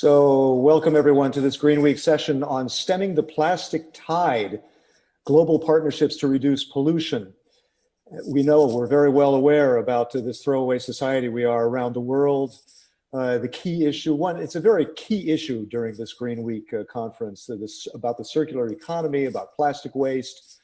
So welcome everyone to this GreenWeek session on stemming the plastic tide, global partnerships to reduce pollution. We know, we're very well aware about this throwaway society we are around the world. The key issue, it's a very key issue during this GreenWeek conference, about the circular economy, about plastic waste,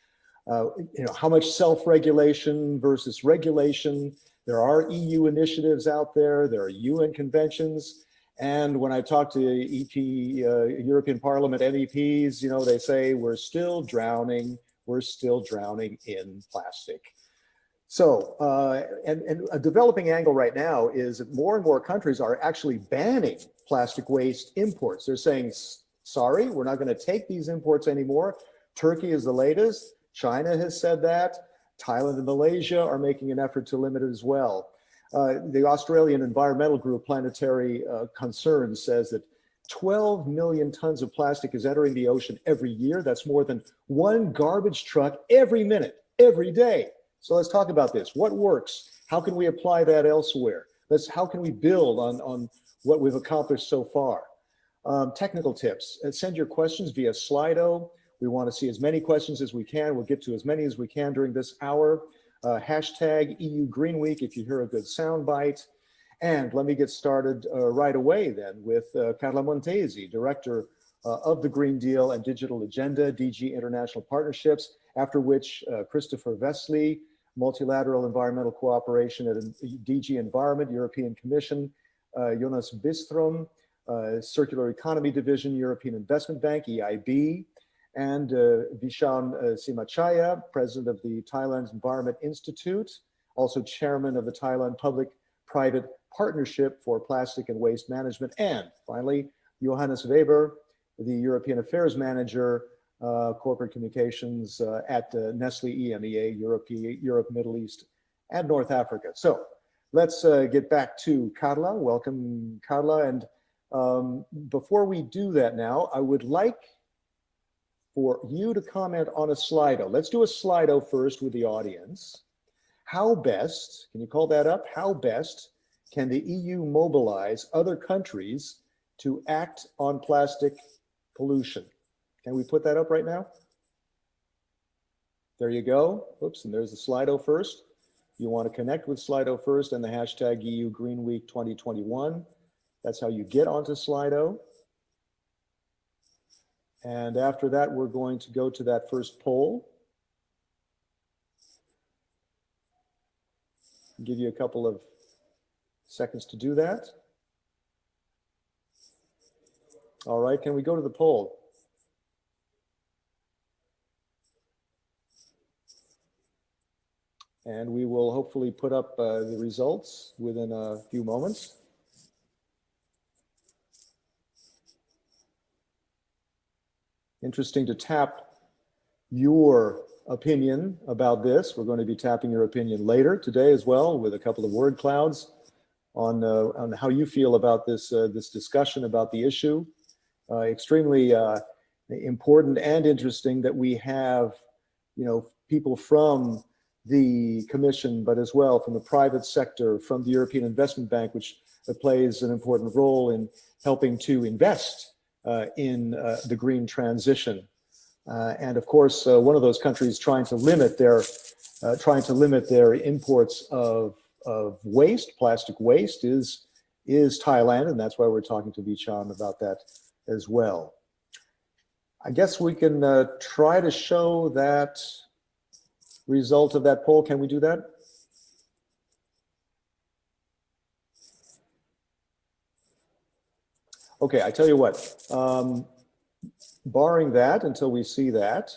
how much self-regulation versus regulation. There are EU initiatives out there, there are UN conventions. And when I talk to European Parliament MEPs, they say we're still drowning in plastic. So, and a developing angle right now is that more and more countries are actually banning plastic waste imports. They're saying, sorry, we're not going to take these imports anymore. Turkey is the latest. China has said that. Thailand and Malaysia are making an effort to limit it as well. The Australian environmental group Planetary Concerns says that 12 million tons of plastic is entering the ocean every year. That's more than one garbage truck every minute, every day. So let's talk about this. What works? How can we apply that elsewhere? How can we build on what we've accomplished so far? Technical tips. Send your questions via Slido. We want to see as many questions as we can. We'll get to as many as we can during this hour. Hashtag EU GreenWeek if you hear a good soundbite. And let me get started right away then with Carla Montesi, Director of the Green Deal and Digital Agenda, DG International Partnerships, after which Christopher Vesely, Multilateral Environmental Cooperation at DG Environment, European Commission, Jonas Bistrom, Circular Economy Division, European Investment Bank, EIB, and Visham Simachaya, President of the Thailand's Environment Institute, also Chairman of the Thailand Public-Private Partnership for Plastic and Waste Management, and finally, Johannes Weber, the European Affairs Manager, Corporate Communications at Nestle EMEA, Europe, Middle East, and North Africa. So let's get back to Carla. Welcome, Carla. And before we do that now, I would like for you to comment on a Slido. Let's do a Slido first with the audience. How best, can you call that up? How best can the EU mobilize other countries to act on plastic pollution? Can we put that up right now? There you go. Oops, and there's the Slido first. You want to connect with Slido first and the hashtag EU GreenWeek 2021. That's how you get onto Slido. And after that, we're going to go to that first poll. I'll give you a couple of seconds to do that. All right, can we go to the poll? And we will hopefully put up the results within a few moments. Interesting to tap your opinion about this. We're going to be tapping your opinion later today as well with a couple of word clouds on how you feel about this discussion about the issue. Extremely important and interesting that we have, people from the Commission, but as well from the private sector, from the European Investment Bank, which plays an important role in helping to invest in the green transition. And of course, one of those countries trying to limit their imports of waste, plastic waste, is Thailand, and that's why we're talking to Visham about that as well. I guess we can try to show that result of that poll. Can we do that? Okay, I tell you what, barring that, until we see that,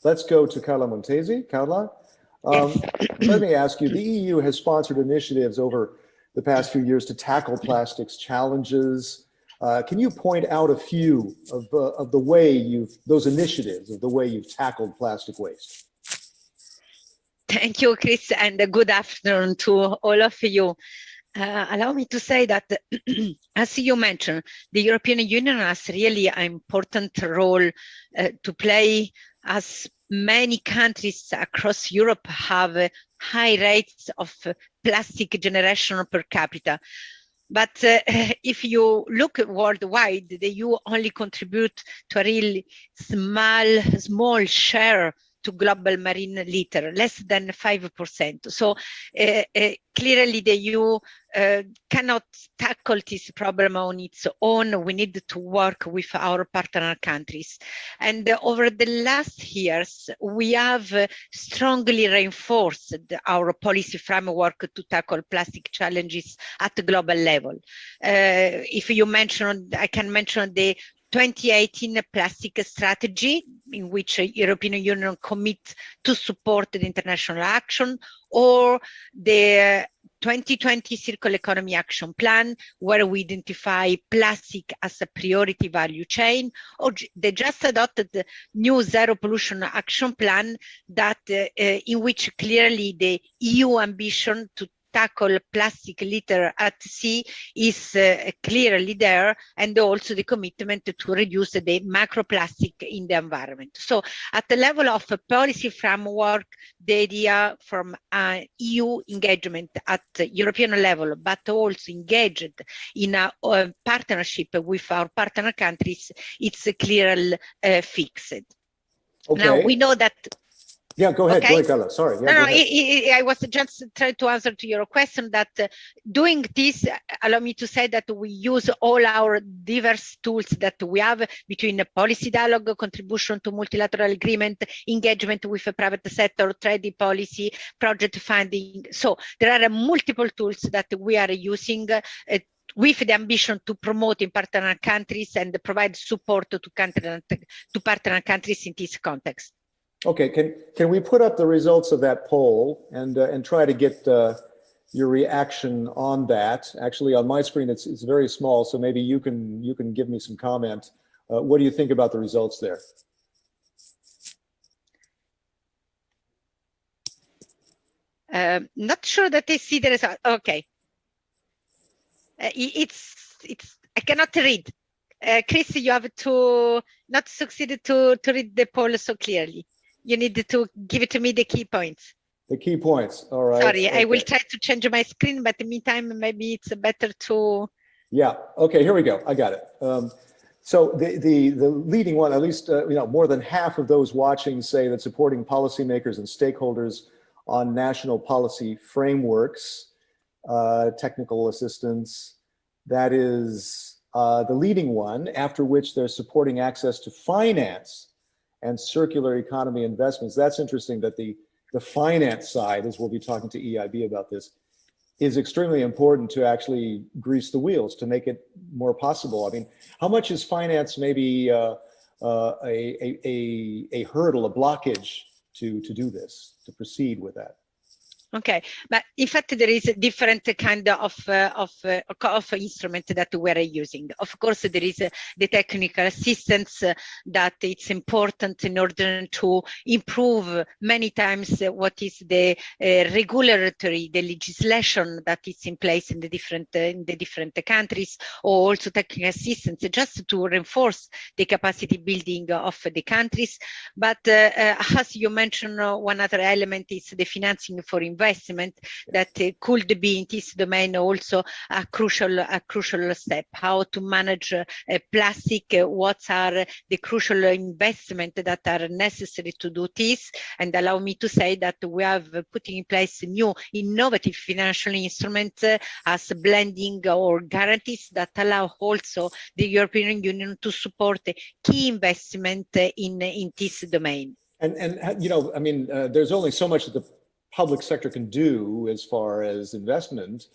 let's go to Carla Montesi. Carla, let me ask you, the EU has sponsored initiatives over the past few years to tackle plastics challenges. Can you point out a few of the way those initiatives, of the way you've tackled plastic waste? Thank you, Chris, and good afternoon to all of you. Allow me to say that, as you mentioned, the European Union has really an important role to play, as many countries across Europe have high rates of plastic generation per capita. But if you look worldwide, the EU only contribute to a really small share to global marine litter, less than 5%. So clearly the EU cannot tackle this problem on its own. We need to work with our partner countries. And over the last years, we have strongly reinforced our policy framework to tackle plastic challenges at the global level. If you mention, I can mention the 2018 plastic strategy, in which the European Union commit to support the international action, or the 2020 Circular Economy Action Plan, where we identify plastic as a priority value chain, or the just adopted new Zero Pollution Action Plan, that in which clearly the EU ambition to tackle plastic litter at sea is clearly there, and also the commitment to reduce the microplastic in the environment. So at the level of a policy framework, the idea from EU engagement at European level, but also engaged in a partnership with our partner countries, it's clearly fixed. Okay. Now we know that. Yeah, go ahead, okay. Go ahead, Carla. Sorry. Yeah, I was just trying to answer to your question that doing this, allow me to say that we use all our diverse tools that we have between the policy dialogue, contribution to multilateral agreement, engagement with the private sector, trade policy, project funding. So there are multiple tools that we are using with the ambition to promote in partner countries and provide support to partner countries in this context. Okay, can we put up the results of that poll and try to get your reaction on that? Actually, on my screen, it's very small, so maybe you can give me some comment. What do you think about the results there? Not sure that I see the result. Okay, I cannot read. Chris, you have to not succeed to read the poll so clearly. You need to give it to me the key points. The key points, all right. Sorry, okay. I will try to change my screen, but in the meantime, maybe it's better to. Yeah, okay, here we go, I got it. So the leading one, at least more than half of those watching say that supporting policymakers and stakeholders on national policy frameworks, technical assistance, that is the leading one, after which they're supporting access to finance and circular economy investments. That's interesting that the finance side, as we'll be talking to EIB about this, is extremely important to actually grease the wheels, to make it more possible. I mean, how much is finance maybe a hurdle, a blockage to do this, to proceed with that? Okay, but in fact, there is a different kind of instrument that we're using. Of course, there is the technical assistance that it's important in order to improve many times what is the regulatory, the legislation that is in place in the different countries, or also technical assistance just to reinforce the capacity building of the countries. But as you mentioned, one other element is the financing for investment that could be in this domain also a crucial step. How to manage plastic, what are the crucial investment that are necessary to do this, and allow me to say that we have put in place new innovative financial instruments as blending or guarantees that allow also the European Union to support key investment in this domain. And I mean, there's only so much that the public sector can do as far as investment.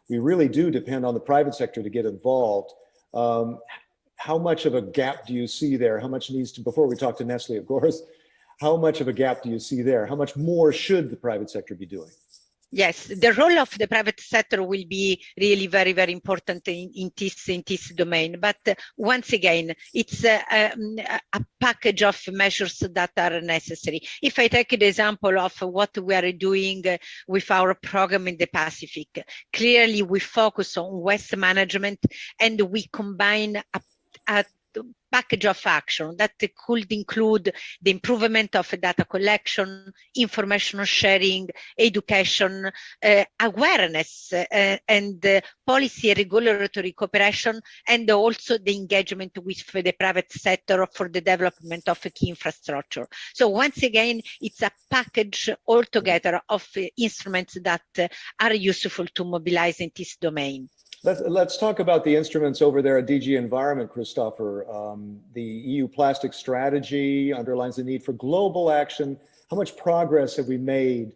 We really do depend on the private sector to get involved. How much of a gap do you see there? How much needs to, before we talk to Nestle, of course, how much of a gap do you see there? How much more should the private sector be doing? Yes, the role of the private sector will be really very, very important in this domain. But once again, it's a package of measures that are necessary. If I take the example of what we are doing with our program in the Pacific, clearly we focus on waste management and we combine a package of action that could include the improvement of data collection, information sharing, education, awareness, and policy and regulatory cooperation, and also the engagement with the private sector for the development of key infrastructure. So once again, it's a package altogether of instruments that are useful to mobilize in this domain. Let's talk about the instruments over there at DG Environment, Christopher. The EU plastic strategy underlines the need for global action. How much progress have we made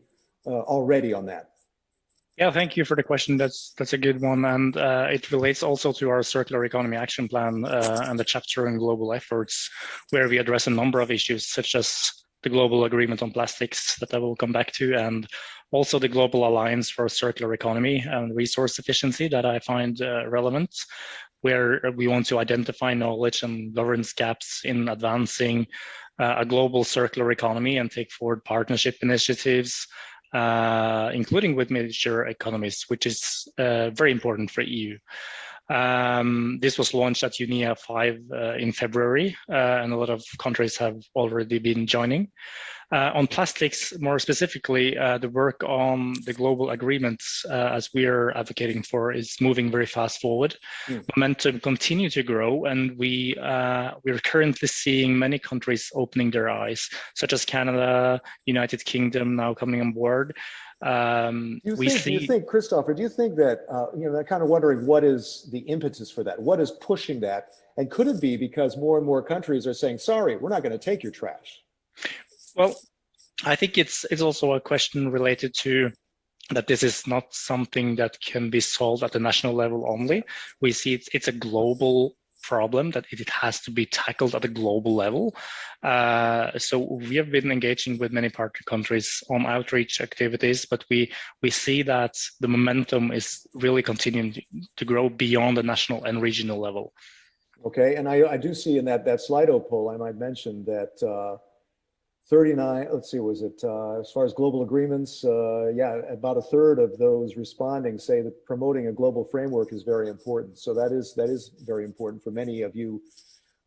already on that? Yeah, thank you for the question. That's a good one, and it relates also to our Circular Economy Action Plan and the chapter on global efforts, where we address a number of issues such as the Global Agreement on Plastics that I will come back to, and also the Global Alliance for Circular Economy and Resource Efficiency that I find relevant, where we want to identify knowledge and governance gaps in advancing a global circular economy and take forward partnership initiatives, including with major economies, which is very important for EU. This was launched at UNEA 5 in February, and a lot of countries have already been joining. On plastics, more specifically, the work on the global agreements, as we are advocating for, is moving very fast forward. Momentum continue to grow, and we're currently seeing many countries opening their eyes, such as Canada, United Kingdom now coming on board. Do you think, Christopher, do you think that, they're kind of wondering what is the impetus for that? What is pushing that? And could it be because more and more countries are saying, sorry, we're not going to take your trash? Well, I think it's also a question related to that this is not something that can be solved at the national level only. We see it's a global problem that it has to be tackled at a global level. So we have been engaging with many partner countries on outreach activities, but we see that the momentum is really continuing to grow beyond the national and regional level. Okay, and I do see in that Slido poll, I might mention that 39, let's see, was it, as far as global agreements, yeah, about a third of those responding say that promoting a global framework is very important. So that is very important for many of you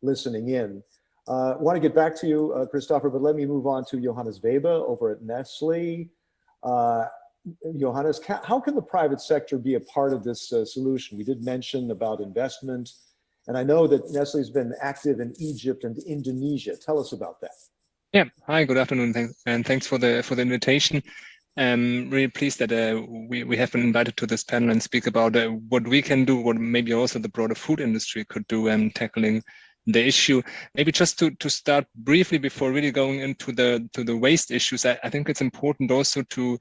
listening in. I want to get back to you, Christopher, but let me move on to Johannes Weber over at Nestle. Johannes, how can the private sector be a part of this solution? We did mention about investment, and I know that Nestle's been active in Egypt and Indonesia. Tell us about that. Yeah, hi, good afternoon, and thanks for the invitation. Really pleased that we have been invited to this panel and speak about what we can do, what maybe also the broader food industry could do tackling the issue. Maybe just to start briefly before really going into the waste issues, I think it's important also to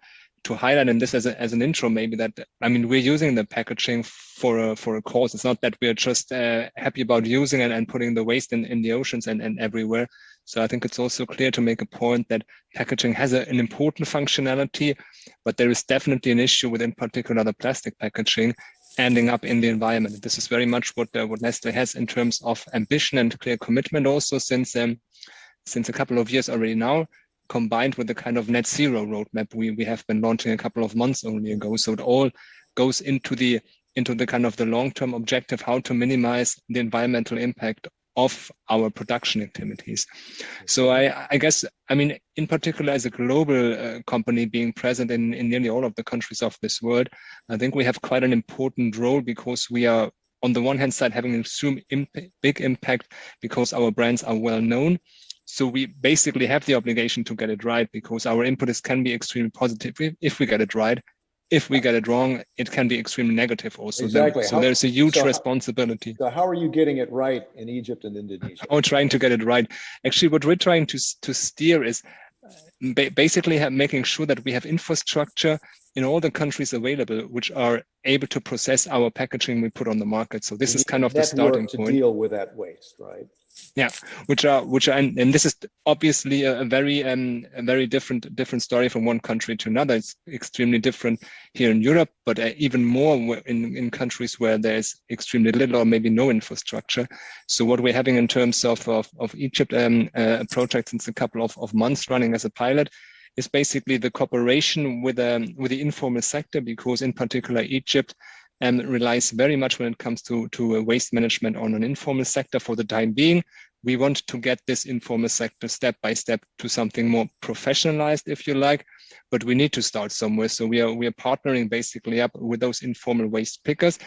highlight, and this as an intro, maybe that, I mean, we're using the packaging for a cause. It's not that we're just happy about using it and putting the waste in the oceans and everywhere. So I think it's also clear to make a point that packaging has an important functionality, but there is definitely an issue with, in particular, the plastic packaging ending up in the environment. This is very much what Nestle has in terms of ambition and clear commitment also since a couple of years already now, combined with the kind of net zero roadmap we have been launching a couple of months only ago. So it all goes into the kind of the long-term objective, how to minimize the environmental impact of our production activities. So I guess, I mean, in particular, as a global company being present in nearly all of the countries of this world, I think we have quite an important role because we are, on the one hand side, having an extreme big impact because our brands are well known. So we basically have the obligation to get it right because our input can be extremely positive if we get it right. If we get it wrong, it can be extremely negative also. Exactly. So there's a huge responsibility. So how are you getting it right in Egypt and Indonesia? Oh, trying to get it right. Actually, what we're trying to steer is basically making sure that we have infrastructure in all the countries available, which are able to process our packaging we put on the market. So this is kind of the starting point. To deal with that waste, right? Yeah, which are, and this is obviously a very different story from one country to another. It's extremely different here in Europe, but even more in countries where there's extremely little or maybe no infrastructure. So what we're having in terms of Egypt, a project since a couple of months running as a pilot, is basically the cooperation with the informal sector, because in particular Egypt relies very much when it comes to waste management on an informal sector for the time being. We want to get this informal sector step by step to something more professionalized, if you like, but we need to start somewhere. So we are partnering basically up with those informal waste pickers,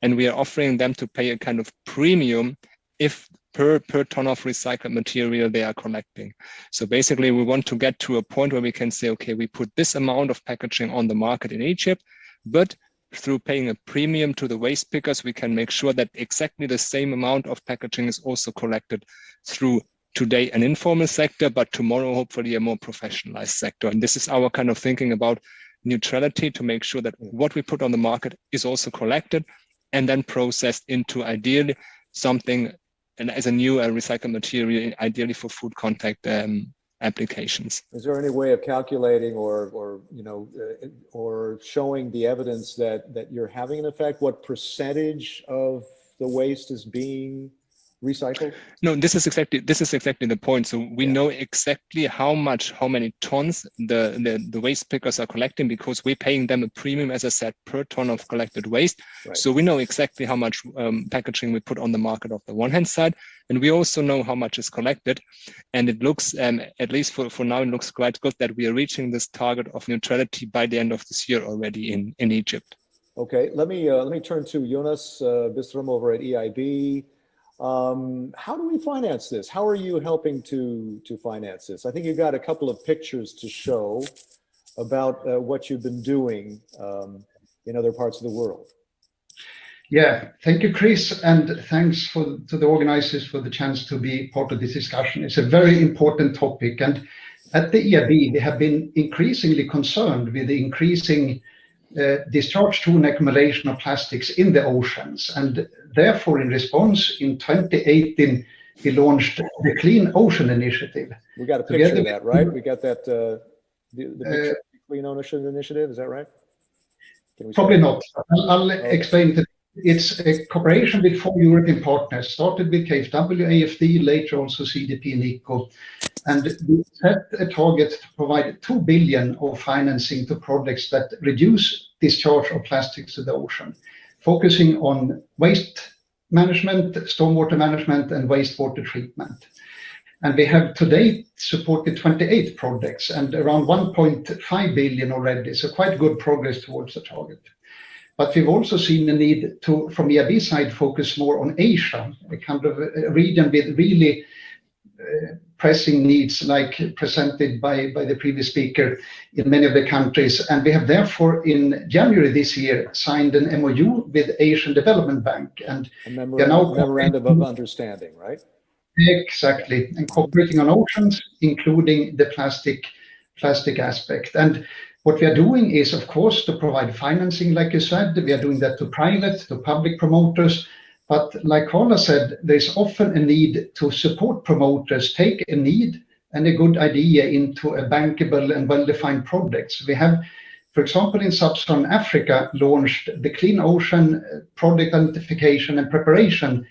and we are offering them to pay a kind of premium if per ton of recycled material they are collecting. So basically we want to get to a point where we can say, okay, we put this amount of packaging on the market in Egypt, but through paying a premium to the waste pickers, we can make sure that exactly the same amount of packaging is also collected through today an informal sector, but tomorrow hopefully a more professionalized sector. And this is our kind of thinking about neutrality, to make sure that what we put on the market is also collected and then processed into ideally something and as a new recycled material, ideally for food contact applications. Is there any way of calculating or showing the evidence that you're having an effect? What percentage of the waste is being recycled? No, this is exactly the point. So we know exactly how many tons the waste pickers are collecting, because we're paying them a premium, as I said, per ton of collected waste. Right. So we know exactly how much packaging we put on the market of the one hand side, and we also know how much is collected. And it looks, at least for now, it looks quite good that we are reaching this target of neutrality by the end of this year already in Egypt. Okay, let me turn to Jonas Bistrom over at EIB. How do we finance this? How are you helping to finance this? I think you've got a couple of pictures to show about what you've been doing in other parts of the world. Yeah, thank you, Chris, and thanks to the organizers for the chance to be part of this discussion. It's a very important topic, and at the EIB, we have been increasingly concerned with the increasing discharge to and accumulation of plastics in the oceans, and therefore in response in 2018 we launched the Clean Ocean Initiative. We got a picture of that, right? We got that the picture of the Clean Ocean Initiative, is that right? Probably not. I'll explain it. It's a cooperation with 4 European partners, started with KfW, AFD, later also CDP and ECO. And we set a target to provide 2 billion of financing to projects that reduce discharge of plastics to the ocean, focusing on waste management, stormwater management, and wastewater treatment. And we have today supported 28 projects and around 1.5 billion already, so quite good progress towards the target. But we've also seen the need to, from the EIB side, focus more on Asia, a kind of a region with really pressing needs, like presented by the previous speaker, in many of the countries. And we have therefore in January this year signed an MOU with Asian Development Bank, and memorandum of understanding, right? Exactly, and cooperating on oceans, including the plastic aspect. And what we are doing is, of course, to provide financing, like you said. We are doing that to private, to public promoters. But like Carla said, there's often a need to support promoters, take a need and a good idea into a bankable and well-defined projects. We have, for example, in Sub-Saharan Africa, launched the Clean Ocean Project Identification and Preparation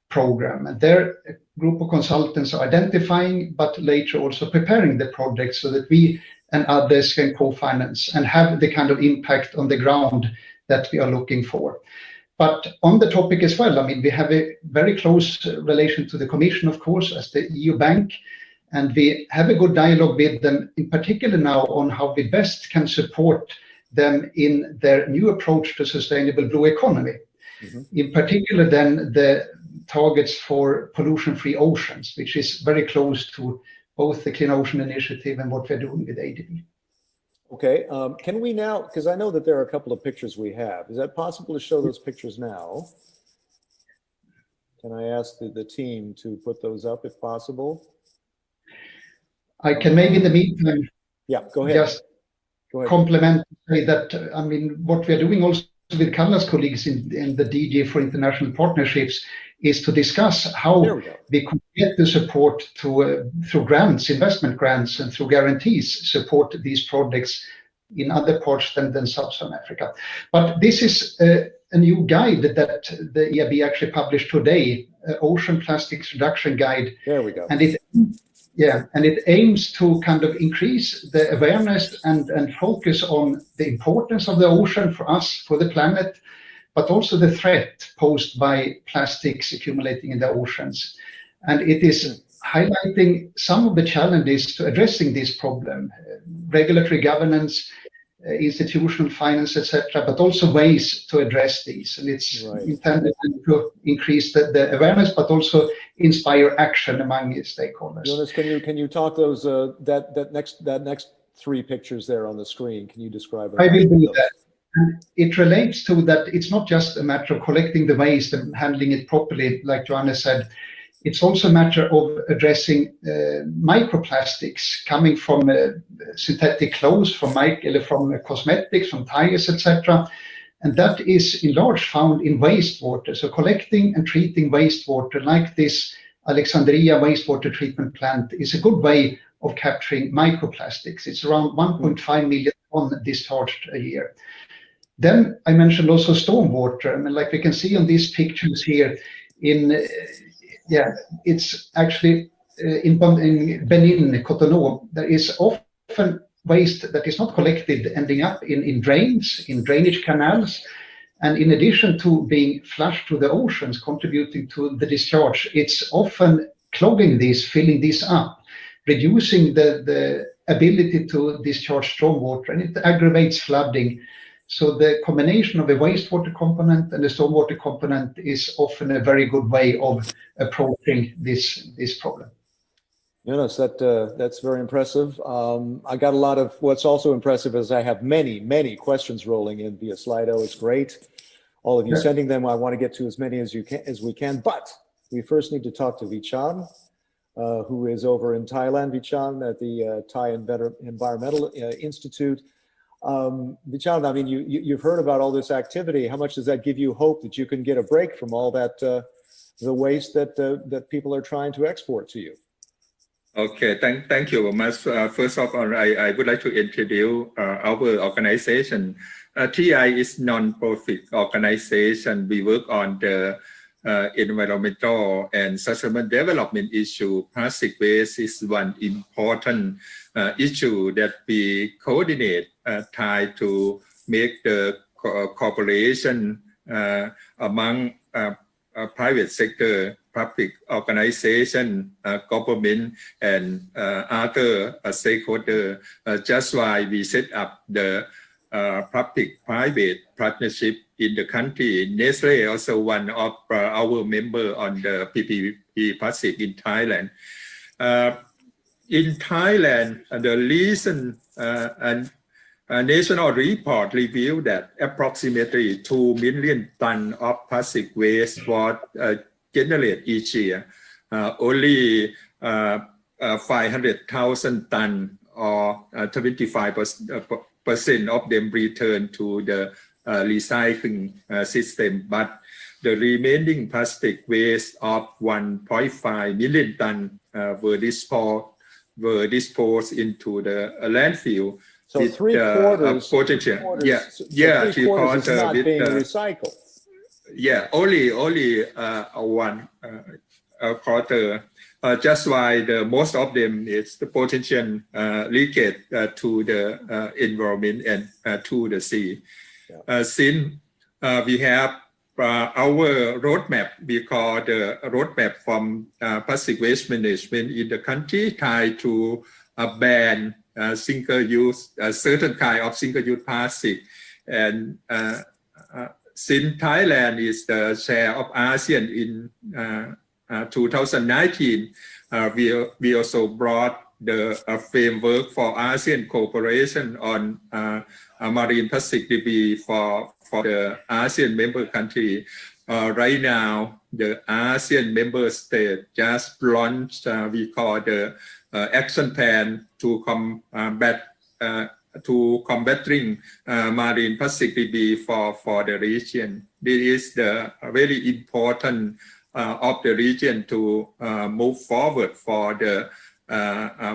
Program. And there, a group of consultants are identifying, but later also preparing the project so that we and others can co-finance and have the kind of impact on the ground that we are looking for. But on the topic as well, I mean, we have a very close relation to the Commission, of course, as the EU bank, and we have a good dialogue with them, in particular now on how we best can support them in their new approach to sustainable blue economy. Mm-hmm. In particular, then the targets for pollution-free oceans, which is very close to both the Clean Ocean Initiative and what we're doing with ADB. Okay, can we now, because I know that there are a couple of pictures we have, is that possible to show those pictures now? Can I ask the team to put those up if possible? I can maybe in the meantime, go ahead. Just complement, say that, I mean, what we're doing also with Carla's colleagues in the DG for International Partnerships is to discuss how we could get the support to through grants, investment grants, and through guarantees support these projects in other parts than Sub-Saharan Africa. But this is a new guide that the EIB actually published today, Ocean Plastics Reduction Guide. There we go. And it aims to kind of increase the awareness and focus on the importance of the ocean for us, for the planet, but also the threat posed by plastics accumulating in the oceans. And it is highlighting some of the challenges to addressing this problem, regulatory governance, institutional finance, etc., but also ways to address these. And it's intended to increase the awareness, but also inspire action among stakeholders. Jonas, can you talk those that next three pictures there on the screen? Can you describe them? I will do that. And it relates to that it's not just a matter of collecting the waste and handling it properly, like Johannes said. It's also a matter of addressing microplastics coming from synthetic clothes, from cosmetics, from tires, etc. And that is in large found in wastewater. So collecting and treating wastewater like this Alexandria wastewater treatment plant is a good way of capturing microplastics. It's around 1.5 million tons discharged a year. Then I mentioned also stormwater. I mean, like we can see on these pictures here, it's actually in Benin, Cotonou, there is often waste that is not collected ending up in drains, in drainage canals. And in addition to being flushed to the oceans, contributing to the discharge, it's often clogging these, filling these up, reducing the ability to discharge stormwater, and it aggravates flooding. So the combination of a wastewater component and a stormwater component is often a very good way of approaching this problem. Jonas, that's very impressive. I got a lot of, what's also impressive is I have many questions rolling in via Slido. It's great. All of you sending them. I want to get to as many as we can, but we first need to talk to Vichan, who is over in Thailand, Vichan, at the Thai Environmental Institute. Vichan, I mean, you've heard about all this activity. How much does that give you hope that you can get a break from all that, the waste that people are trying to export to you? Okay, thank you very much. First of all, I would like to introduce our organization. TI is non-profit organization. We work on the environmental and sustainable development issue. Plastic waste is one important issue that we coordinate, try to make the cooperation among private sector, public organization, government, and other stakeholders. Just why we set up the public-private partnership in the country. Nestle also one of our member on the PPP plastic in Thailand. In Thailand, the recent national report revealed that approximately 2 million tons of plastic waste was generated each year. Only 500,000 tons or 25% of them return to the recycling system, but the remaining plastic waste of 1.5 million tons were disposed into the landfill. So three-quarters is not being recycled. Yeah, only one quarter. Just why most of them is the potential leakage to the environment and to the sea. Since we have our roadmap, we call the roadmap from plastic waste management in the country, tied to ban single-use, certain kind of single-use plastic. And since Thailand is the share of ASEAN in 2019, we also brought the framework for ASEAN cooperation on marine plastic debris for the ASEAN member country. Right now, the ASEAN member state just launched, we call the action plan to combating marine plastic debris for the region. This is the very important of the region to move forward for the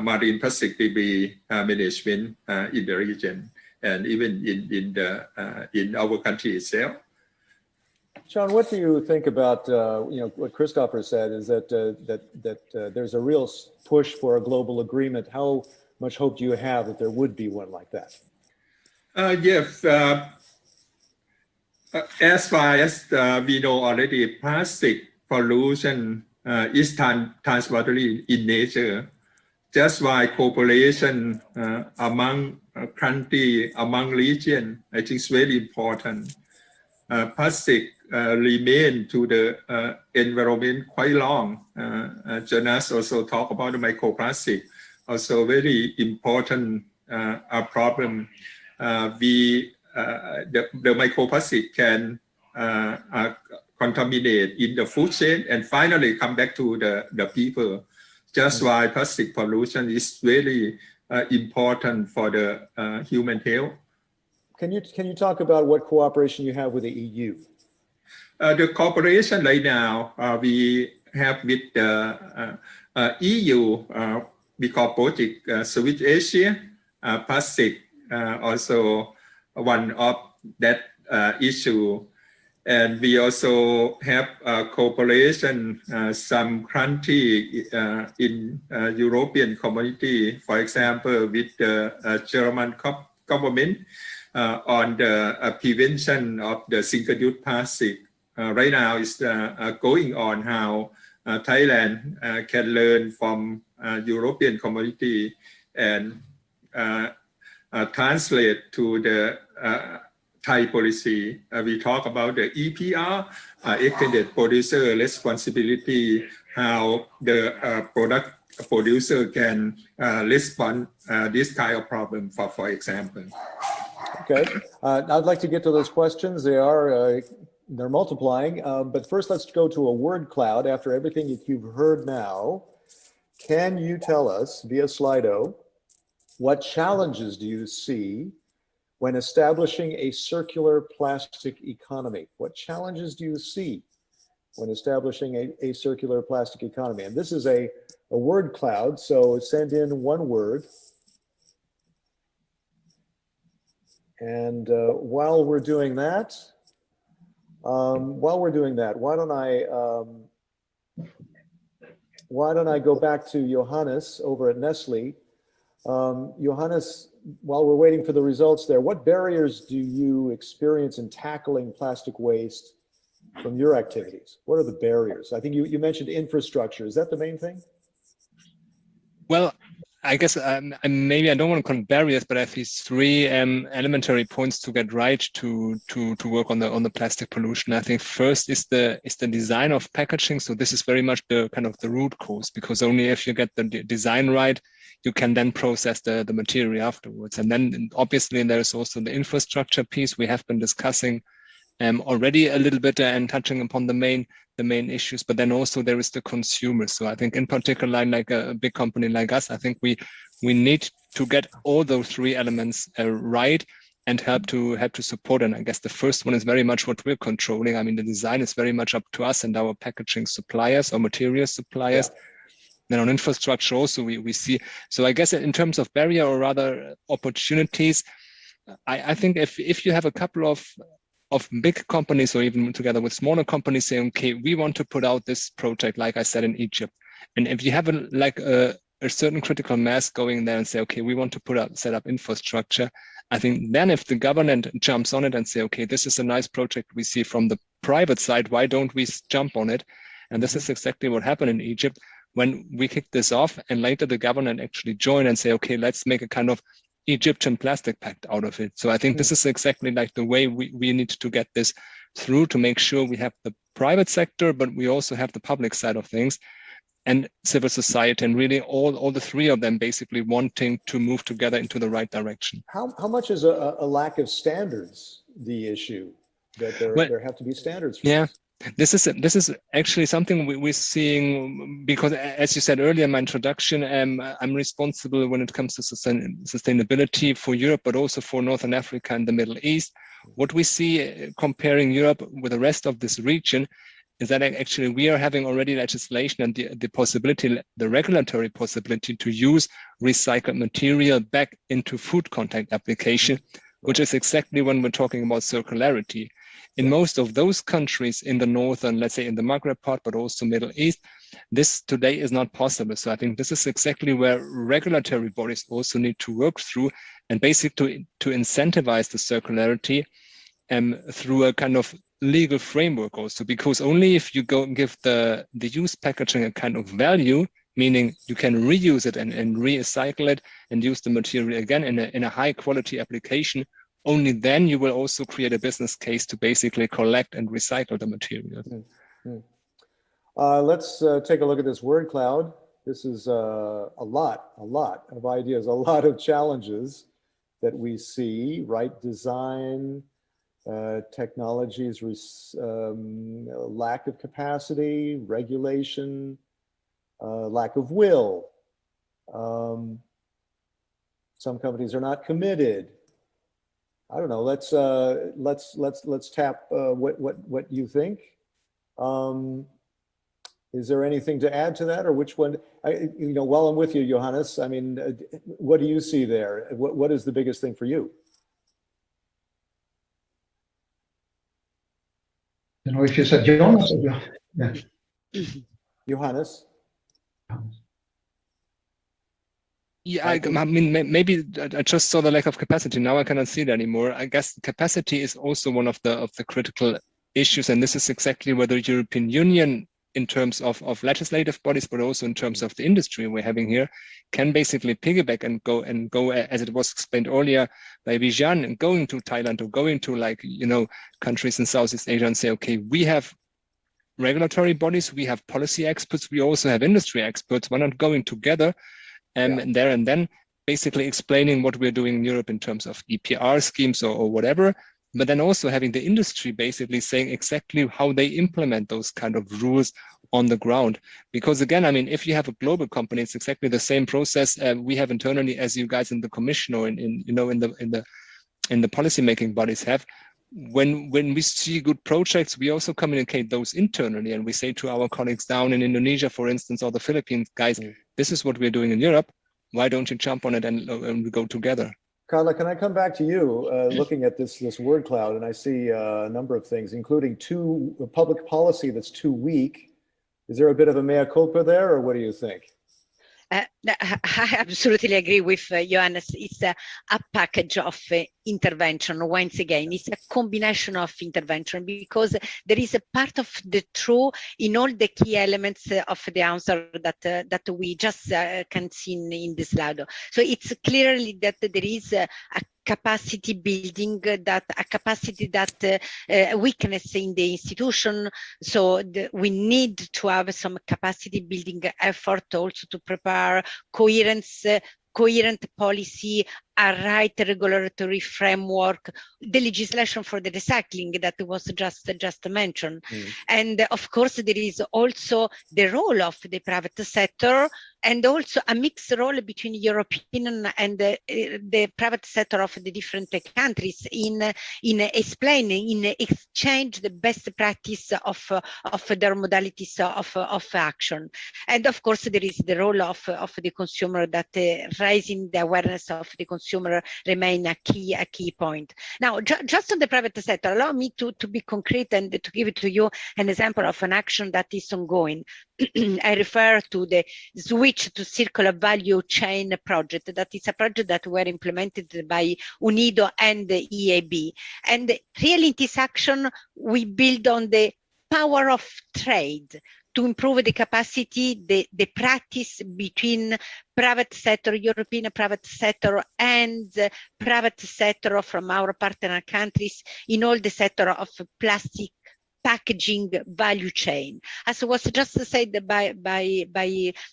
marine plastic debris management in the region and even in our country itself. John, what do you think about what Christopher said is that there's a real push for a global agreement? How much hope do you have that there would be one like that? Yes. As far as we know already, plastic pollution is transitory in nature. Just why cooperation among country, among region, I think is very important. Plastic remain to the environment quite long. Jonas also talked about the microplastic, also very important problem. The microplastic can contaminate in the food chain and finally come back to the people. Just why plastic pollution is very important for the human health. Can you talk about what cooperation you have with the EU? The cooperation right now we have with the EU, we call project Switch Asia. Plastic also one of that issue. And we also have cooperation some country in European community, for example, with the German government on the prevention of the single-use plastic. Right now it's going on how Thailand can learn from European community and translate to the Thai policy. We talk about the EPR, extended producer responsibility, how the product producer can respond this kind of problem, for example. Okay, I'd like to get to those questions. They're multiplying, but first let's go to a word cloud. After everything that you've heard now, can you tell us via Slido, what challenges do you see when establishing a circular plastic economy? What challenges do you see when establishing a circular plastic economy? And this is a word cloud, so send in one word. And while we're doing that, why don't I go back to Johannes over at Nestle. Johannes, while we're waiting for the results there, what barriers do you experience in tackling plastic waste from your activities? What are the barriers? I think you mentioned infrastructure. Is that the main thing? Well, I guess maybe I don't want to call barriers, but I have these three elementary points to get right to work on the plastic pollution. I think first is the design of packaging. So this is very much the kind of the root cause, because only if you get the design right, you can then process the material afterwards. And then obviously there's also the infrastructure piece we have been discussing already a little bit and touching upon the main issues, but then also there is the consumer. So I think in particular, like a big company like us, I think we need to get all those three elements right and help to support. And I guess the first one is very much what we're controlling. I mean, the design is very much up to us and our packaging suppliers or material suppliers. Yeah. Then on infrastructure also we see. So I guess in terms of barrier or rather opportunities, I think if you have a couple of big companies or even together with smaller companies saying, okay, we want to put out this project, like I said, in Egypt. And if you have a certain critical mass going there and say, okay, we want to set up infrastructure, I think then if the government jumps on it and say, okay, this is a nice project we see from the private side, why don't we jump on it? And this is exactly what happened in Egypt when we kicked this off, and later the government actually joined and say, okay, let's make a kind of Egyptian plastic pact out of it. So I think this is exactly like the way we need to get this through to make sure we have the private sector, but we also have the public side of things and civil society, and really all the three of them basically wanting to move together into the right direction. How much is a lack of standards the issue, that there have to be standards for yeah. this? This is actually something we're seeing, because as you said earlier in my introduction, I'm responsible when it comes to sustainability for Europe, but also for Northern Africa and the Middle East. What we see comparing Europe with the rest of this region is that actually we are having already legislation and the possibility, the regulatory possibility to use recycled material back into food contact application, which is exactly when we're talking about circularity. In most of those countries in the northern, let's say in the Maghreb part, but also Middle East, this today is not possible. So I think this is exactly where regulatory bodies also need to work through and basically to incentivize the circularity through a kind of legal framework also, because only if you go and give the used packaging a kind of value, meaning you can reuse it and recycle it and use the material again in a high quality application, only then you will also create a business case to basically collect and recycle the material. Let's take a look at this word cloud. This is a lot of ideas, a lot of challenges that we see, right? Design, technologies, lack of capacity, regulation, lack of will. Some companies are not committed. I don't know. Let's tap what you think. Is there anything to add to that, or which one? While I'm with you, Johannes, I mean, what do you see there? What is the biggest thing for you? I don't know if you said Jonas or yeah. Johannes. Yeah, I mean, maybe I just saw the lack of capacity. Now I cannot see it anymore. I guess capacity is also one of the critical issues, and this is exactly where the European Union, in terms of legislative bodies, but also in terms of the industry we're having here, can basically piggyback and go as it was explained earlier by Bijan, and going to Thailand or going to, like, countries in Southeast Asia and say, okay, we have regulatory bodies, we have policy experts, we also have industry experts. We're not going together and there and then basically explaining what we're doing in Europe in terms of EPR schemes or whatever, but then also having the industry basically saying exactly how they implement those kind of rules on the ground. Because again, I mean, if you have a global company, it's exactly the same process we have internally as you guys in the commission or in the policy making bodies have. When we see good projects, we also communicate those internally, and we say to our colleagues down in Indonesia, for instance, or the Philippines, guys, this is what we're doing in Europe. Why don't you jump on it and we go together? Carla, can I come back to you looking at this word cloud, and I see a number of things, including public policy that's too weak. Is there a bit of a mea culpa there, or what do you think? I absolutely agree with Johannes. It's a package of intervention. Once again, it's a combination of intervention, because there is a part of the truth in all the key elements of the answer that we just can see in this slide. So it's clearly that there is a capacity building, weakness in the institution. So we need to have some capacity building effort also to prepare coherent policy, a right regulatory framework, the legislation for the recycling that was just mentioned. And of course, there is also the role of the private sector, and also a mixed role between European and the private sector of the different countries in explaining, in exchange the best practice of their modalities of action. And of course, there is the role of the consumer, that raising the awareness of the consumer remain a key point. Now, just on the private sector, allow me to be concrete and to give it to you an example of an action that is ongoing. I refer to the switch to circular value chain project. That is a project that were implemented by UNIDO and the EAB. And really in this action, we build on the power of trade to improve the capacity, the practice between private sector, European private sector, and private sector from our partner countries in all the sector of plastic packaging value chain. As was just said by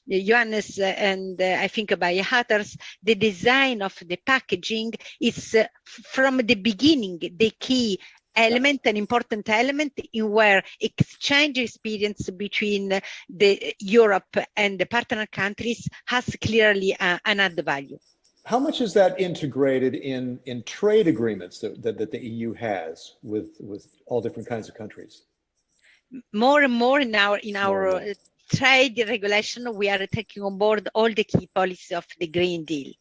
Johannes and I think by others, the design of the packaging is from the beginning the key element, an important element in where exchange experience between the Europe and the partner countries has clearly an added value. How much is that integrated in trade agreements that the EU has with all different kinds of countries? More and more in our trade regulation, we are taking on board all the key policies of the Green Deal.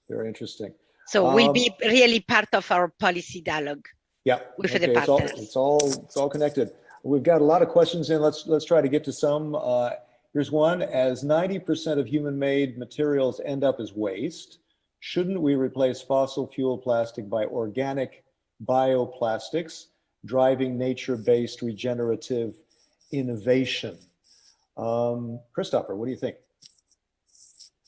Very interesting. So we'll be really part of our policy dialogue. Yeah, with the partners. It's all connected. We've got a lot of questions in. Let's try to get to some. Here's one: as 90% of human-made materials end up as waste, shouldn't we replace fossil fuel plastic by organic bioplastics, driving nature-based regenerative innovation. Christopher, what do you think?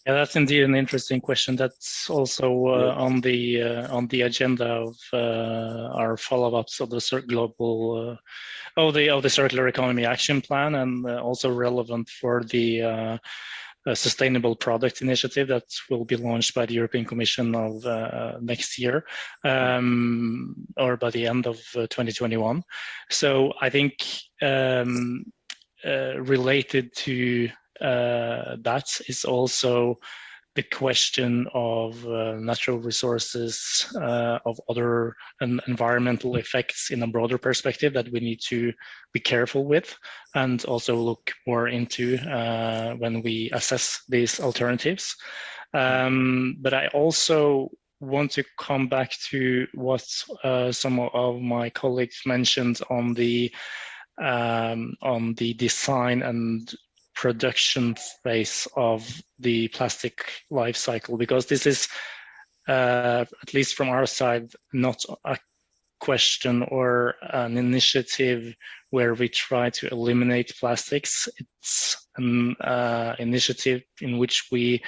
Yeah, that's indeed an interesting question. That's also on the agenda of our follow-ups of the global of the circular economy action plan, and also relevant for the sustainable product initiative that will be launched by the European Commission of next year, or by the end of 2021. So I think related to that is also the question of natural resources, of other environmental effects in a broader perspective that we need to be careful with and also look more into when we assess these alternatives. But I also want to come back to what some of my colleagues mentioned on the design and production phase of the plastic life cycle, because this is, at least from our side, not a question or an initiative where we try to eliminate plastics. It's an initiative in which we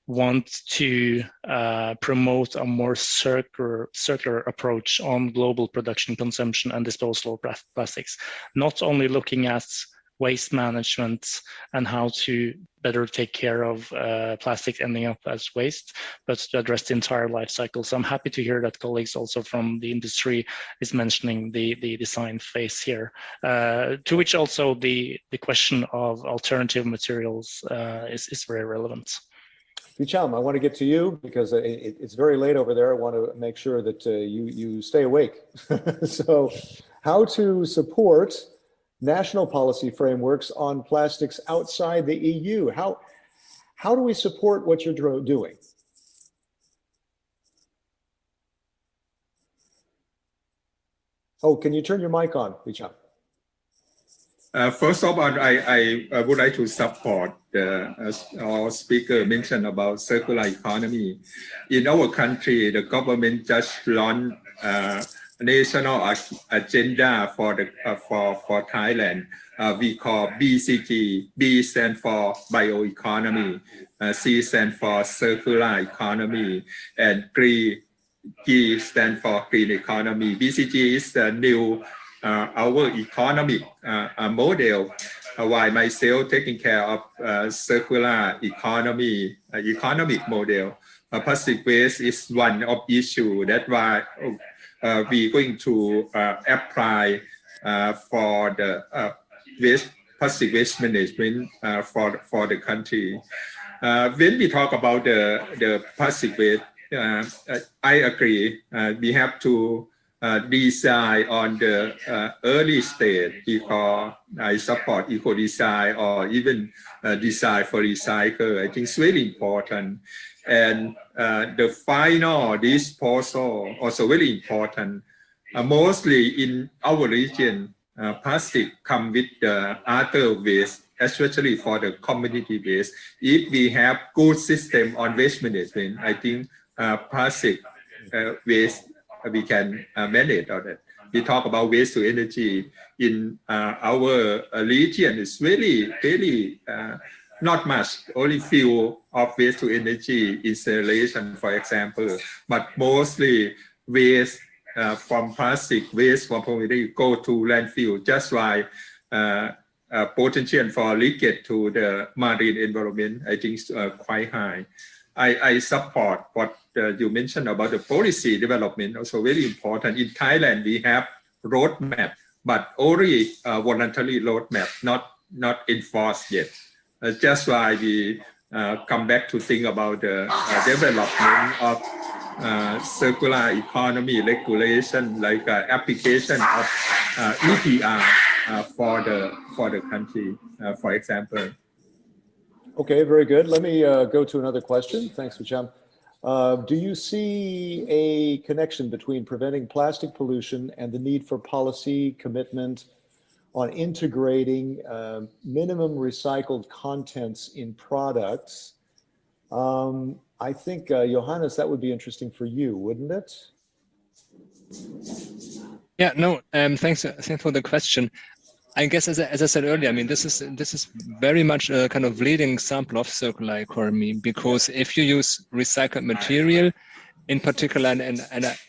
want to promote a more circular approach on global production, consumption, and disposal of plastics, not only looking at waste management and how to better take care of plastic ending up as waste, but to address the entire life cycle. So I'm happy to hear that colleagues also from the industry is mentioning the design phase here, to which also the question of alternative materials is very relevant. Vicham, I want to get to you because it's very late over there. I want to make sure that you stay awake. So how to support national policy frameworks on plastics outside the EU? How do we support what you're doing? Oh, can you turn your mic on, Vicham? First of all, I would like to support as our speaker mentioned about circular economy. In our country, the government just launched national agenda for Thailand. We call BCG. B stands for bioeconomy, C stands for circular economy, and G stands for green economy. BCG is the new our economic model. While myself taking care of circular economy economic model. Plastic waste is one of issue. That's why we're going to apply for the plastic waste management for the country. When we talk about the plastic waste, I agree. We have to design on the early stage, because I support eco-design or even design for recycle. I think it's very important. And the final disposal also very important. Mostly in our region, plastic come with the other waste, especially for the community waste. If we have good system on waste management, I think plastic waste we can manage on it. We talk about waste to energy in our region. It's really, really not much, only few of waste to energy installation, for example, but mostly waste from plastic, waste from community go to landfill, just like potential for leakage to the marine environment, I think is quite high. I support what you mentioned about the policy development, also very important. In Thailand, we have roadmap, but only voluntary roadmap, not enforced yet. Just why we come back to think about the development of circular economy regulation, like application of EPR for the country, for example. Okay, very good. Let me go to another question. Thanks, Vicham. Do you see a connection between preventing plastic pollution and the need for policy commitment on integrating minimum recycled contents in products? I think, Johannes, that would be interesting for you, wouldn't it? Yeah, no, thanks for the question. I guess, as I said earlier, I mean, this is very much a kind of leading example of circular economy, because if you use recycled material, in particular, and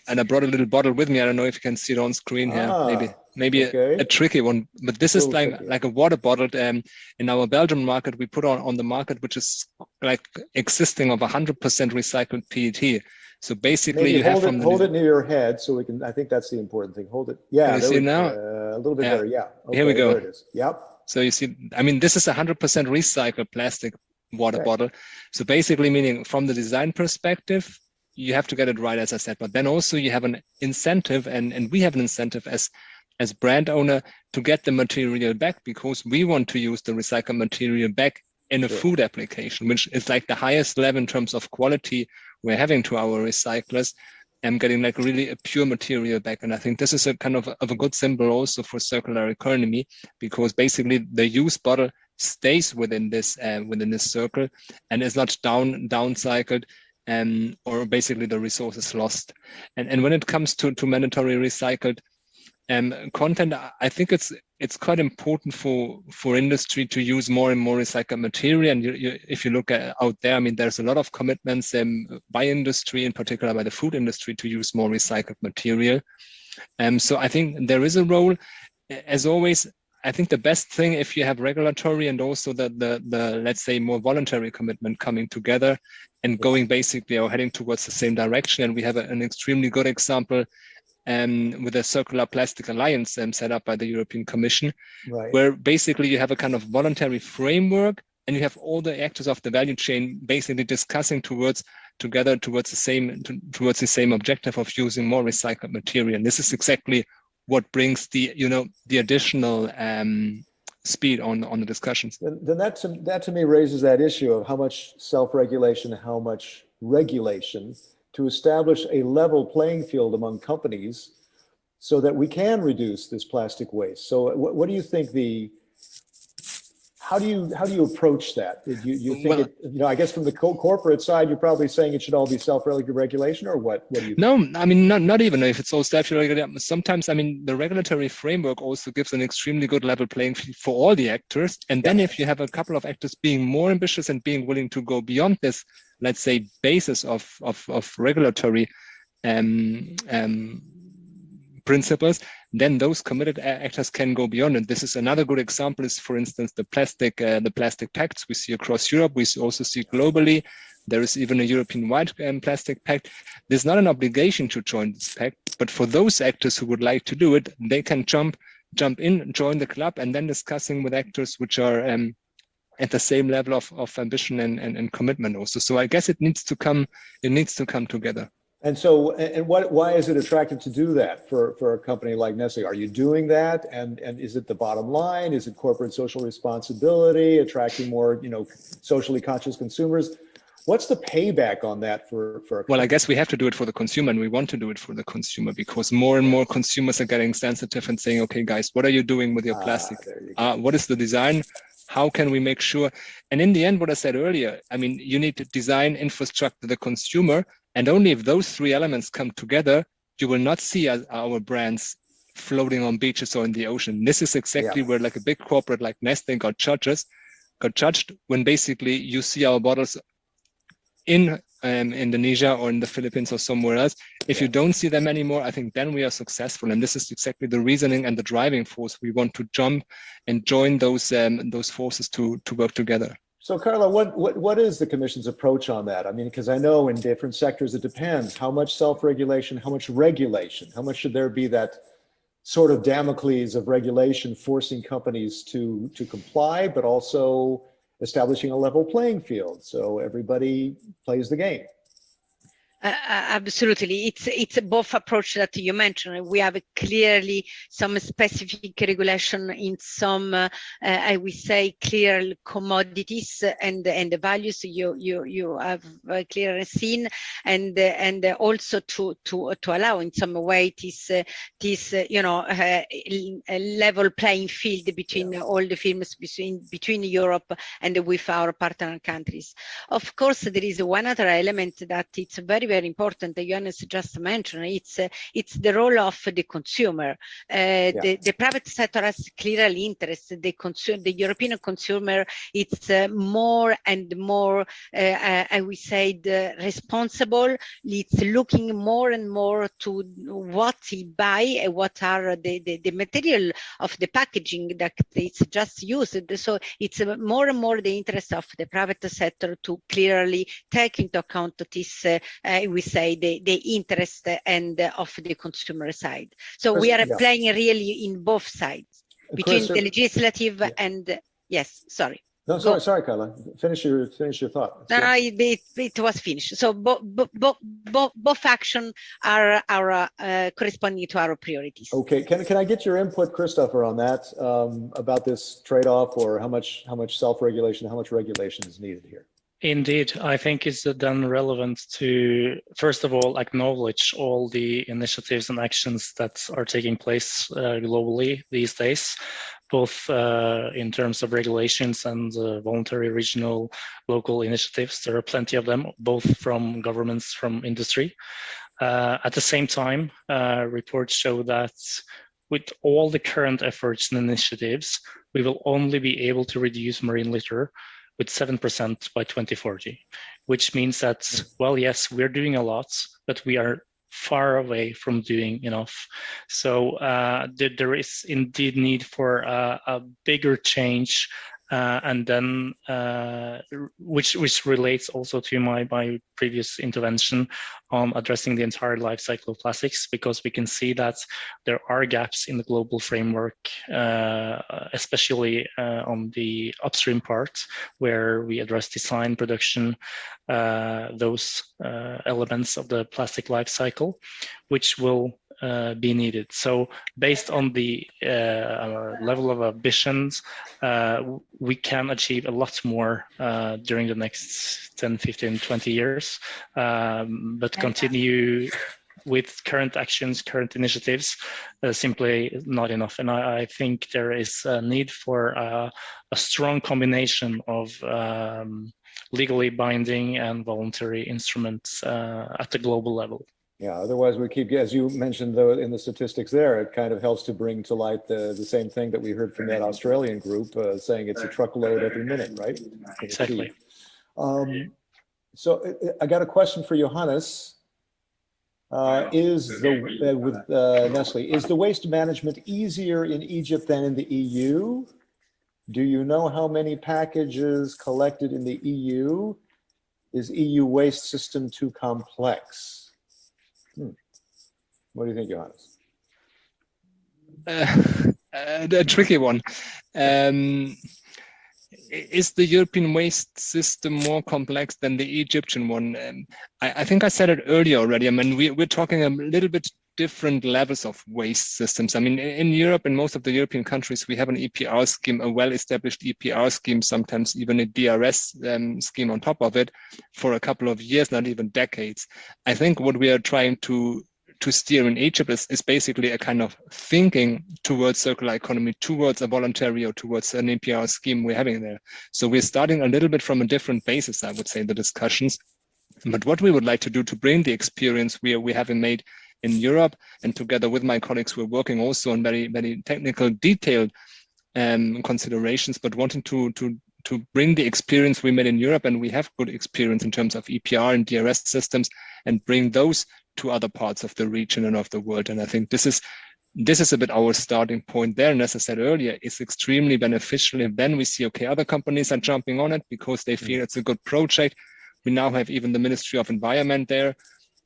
I brought a little bottle with me. I don't know if you can see it on screen here. Maybe okay. a tricky one, but this is like a water bottle. In our Belgian market, we put on the market, which is like existing of 100% recycled PET. So basically, maybe you have from hold it near your head so we can. I think that's the important thing. Hold it. Yeah, can you see now? A little bit better. Yeah. Okay, here we go. There it is. Yep. So you see, I mean, this is 100% recycled plastic water bottle. So basically, meaning from the design perspective, you have to get it right, as I said, but then also you have an incentive, and we have an incentive as brand owner to get the material back, because we want to use the recycled material back in a food application, which is like the highest level in terms of quality we're having to our recyclers, and getting like really a pure material back. And I think this is a kind of a good symbol also for circular economy, because basically the used bottle stays within this circle and is not downcycled. Or basically the resource is lost. And when it comes to mandatory recycled content, I think it's quite important for industry to use more and more recycled material. And if you look out there, I mean, there's a lot of commitments by industry, in particular by the food industry, to use more recycled material. So I think there is a role. As always, I think the best thing, if you have regulatory and also the let's say more voluntary commitment coming together and going basically or heading towards the same direction. And we have an extremely good example with the Circular Plastic Alliance set up by the European Commission, where basically you have a kind of voluntary framework and you have all the actors of the value chain basically discussing towards the same objective of using more recycled material. And this is exactly what brings the additional speed on the discussions. Then that to me raises that issue of how much self-regulation, how much regulation to establish a level playing field among companies so that we can reduce this plastic waste. So what do you think how do you approach that? You think I guess from the corporate side, you're probably saying it should all be self-regulation, or what do you think? No, I mean, not even if it's all self-regulated. Sometimes, I mean, the regulatory framework also gives an extremely good level playing field for all the actors. And then if you have a couple of actors being more ambitious and being willing to go beyond this, let's say, basis of regulatory principles, then those committed actors can go beyond. And this is another good example is, for instance, the plastic pacts we see across Europe. We also see globally. There is even a European-wide plastic pact. There's not an obligation to join this pact, but for those actors who would like to do it, they can jump in, join the club, and then discussing with actors which are at the same level of ambition and commitment also. So I guess it needs to come together. And so, why is it attractive to do that for a company like Nestle? Are you doing that? And is it the bottom line? Is it corporate social responsibility, attracting more, socially conscious consumers? What's the payback on that for a company? Well, I guess we have to do it for the consumer, and we want to do it for the consumer, because more and more consumers are getting sensitive and saying, okay, guys, what are you doing with your plastic? What is the design? How can we make sure? And in the end, what I said earlier, I mean, you need to design, infrastructure, the consumer, and only if those three elements come together, you will not see our brands floating on beaches or in the ocean. This is exactly where like a big corporate like Nestle got judged when basically you see our bottles in Indonesia or in the Philippines or somewhere else. If you don't see them anymore, I think then we are successful. And this is exactly the reasoning and the driving force. We want to jump and join those forces to work together. So Carla, what is the Commission's approach on that? I mean, because I know in different sectors, it depends. How much self-regulation, how much regulation, how much should there be that sort of Damocles of regulation forcing companies to comply, but also establishing a level playing field so everybody plays the game? Absolutely. It's both approach that you mentioned. We have clearly some specific regulation in some, I would say, clear commodities and the values you have clearly seen, and also to allow in some way this level playing field between all the firms between Europe and with our partner countries. Of course, there is one other element that it's very very important that Johannes just mentioned. It's the role of the consumer. The private sector has clearly interest. The European consumer, it's more and more, I would say, responsible. It's looking more and more to what he buy and what are the material of the packaging that it's just used. So it's more and more the interest of the private sector to clearly take into account this, we say, the interest and of the consumer side. So we are playing really in both sides, between the legislative and, yes, sorry. No, sorry, Carla. Finish your thought. No, it was finished. So both actions are corresponding to our priorities. Okay, can I get your input, Christopher, on that, about this trade-off, or how much self-regulation, how much regulation is needed here? Indeed, I think it's then relevant to, first of all, acknowledge all the initiatives and actions that are taking place globally these days, both in terms of regulations and voluntary regional local initiatives. There are plenty of them, both from governments, from industry. At the same time, reports show that with all the current efforts and initiatives, we will only be able to reduce marine litter with 7% by 2040, which means that, well, yes, we're doing a lot, but we are far away from doing enough. So there is indeed need for a bigger change, and then which relates also to my previous intervention on addressing the entire life cycle of plastics, because we can see that there are gaps in the global framework, especially on the upstream part, where we address design, production, those elements of the plastic life cycle, which will be needed. So based on the level of ambitions, we can achieve a lot more during the next 10, 15, 20 years, but continue with current actions, current initiatives, simply not enough. And I think there is a need for a strong combination of legally binding and voluntary instruments at the global level. Yeah, otherwise we keep, as you mentioned though in the statistics there, it kind of helps to bring to light the same thing that we heard from that Australian group, saying it's a truckload every minute, right? Exactly. So I got a question for Johannes. With Nestle, is the waste management easier in Egypt than in the EU? Do you know how many packages collected in the EU? Is EU waste system too complex? What do you think, Johannes? A tricky one. Is the European waste system more complex than the Egyptian one? I think I said it earlier already. I mean, we're talking a little bit different levels of waste systems. I mean, in Europe, in most of the European countries, we have an EPR scheme, a well-established EPR scheme, sometimes even a DRS scheme on top of it for a couple of years, not even decades. I think what we are trying to steer in Egypt is basically a kind of thinking towards circular economy, towards a voluntary or towards an EPR scheme we're having there. So we're starting a little bit from a different basis, I would say, the discussions. But what we would like to do to bring the experience we haven't made in Europe, and together with my colleagues, we're working also on very, very technical, detailed considerations, but wanting to bring the experience we made in Europe, and we have good experience in terms of EPR and DRS systems, and bring those to other parts of the region and of the world. And I think this is a bit our starting point there. And as I said earlier, it's extremely beneficial if then we see, okay, other companies are jumping on it because they feel it's a good project. We now have even the Ministry of Environment there